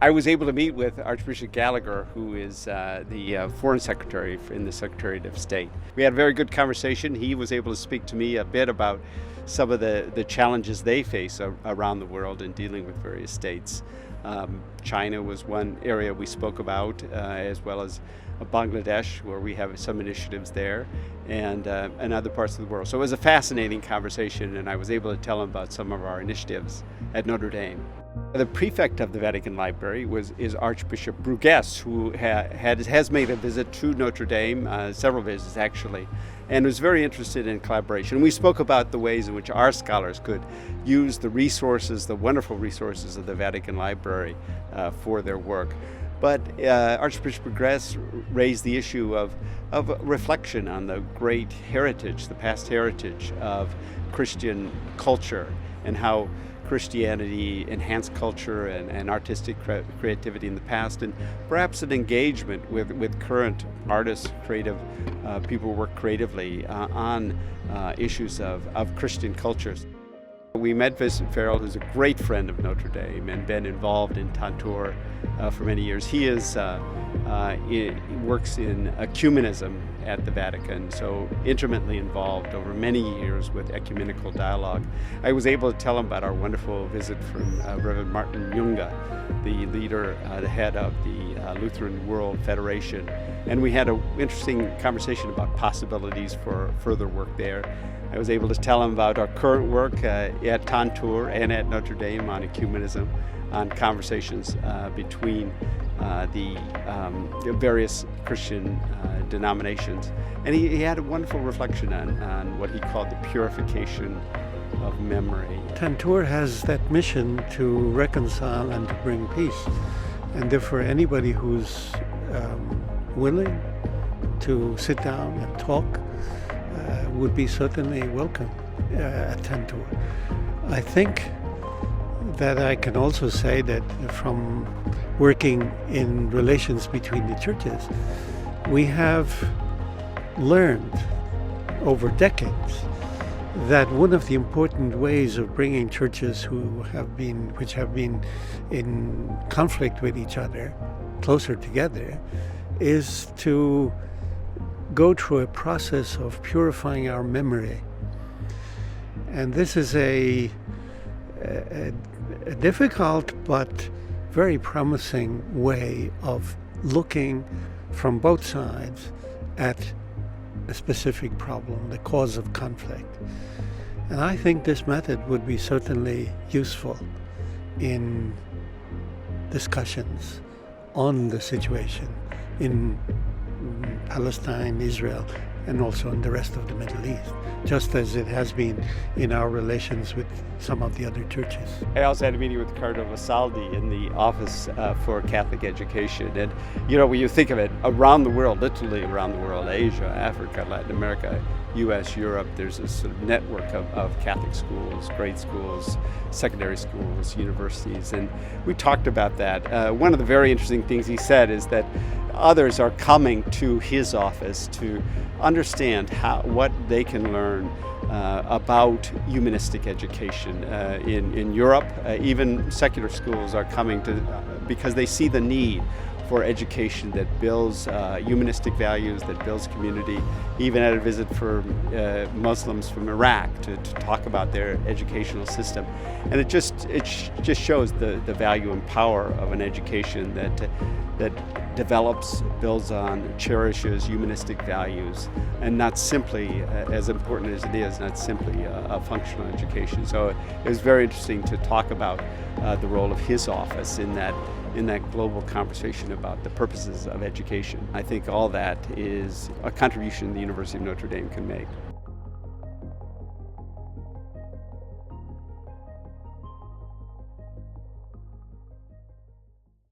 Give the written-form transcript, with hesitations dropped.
I was able to meet with Archbishop Gallagher, who is the Foreign Secretary in the Secretariat of State. We had a very good conversation. He was able to speak to me a bit about some of the challenges they face around the world in dealing with various states. China was one area we spoke about, as well as Bangladesh, where we have some initiatives there, and other parts of the world. So it was a fascinating conversation, and I was able to tell him about some of our initiatives at Notre Dame. The prefect of the Vatican Library is Archbishop Brugues, who has made a visit to Notre Dame, several visits actually, and was very interested in collaboration. We spoke about the ways in which our scholars could use the resources, the wonderful resources of the Vatican Library for their work. But Archbishop Brugues raised the issue of reflection on the great heritage, the past heritage of Christian culture, and how Christianity enhanced culture and artistic creativity in the past, and perhaps an engagement with current artists, creative people who work creatively on issues of Christian cultures. We met Vincent Farrell, who's a great friend of Notre Dame and been involved in Notre for many years. He works in ecumenism at the Vatican, so intimately involved over many years with ecumenical dialogue. I was able to tell him about our wonderful visit from Reverend Martin Junga, the leader, the head of the Lutheran World Federation, and we had an interesting conversation about possibilities for further work there. I was able to tell him about our current work at Tantour and at Notre Dame on ecumenism, on conversations between the various Christian denominations. And he had a wonderful reflection on what he called the purification of memory. Tantour has that mission to reconcile and to bring peace. And therefore anybody who's willing to sit down and talk would be certainly welcome at Tantour. I think that I can also say that from working in relations between the churches, we have learned over decades that one of the important ways of bringing churches which have been in conflict with each other closer together is to go through a process of purifying our memory. And this is a difficult but very promising way of looking from both sides at a specific problem, the cause of conflict. And I think this method would be certainly useful in discussions on the situation in Palestine, Israel, and also in the rest of the Middle East, just as it has been in our relations with some of the other churches. I also had a meeting with Cardinal Vasaldi in the Office for Catholic Education. And, you know, when you think of it, around the world, literally around the world, Asia, Africa, Latin America, U.S., Europe, there's a sort of network of Catholic schools, grade schools, secondary schools, universities, and we talked about that. One of the very interesting things he said is that others are coming to his office to understand what they can learn about humanistic education. In Europe, even secular schools are coming to because they see the need for education that builds humanistic values, that builds community. Even had a visit for Muslims from Iraq to talk about their educational system. And it just shows the value and power of an education that develops, builds on, cherishes humanistic values, and not simply, as important as it is, not simply a functional education. So it was very interesting to talk about the role of his office in that global conversation about the purposes of education. I think all that is a contribution the University of Notre Dame can make.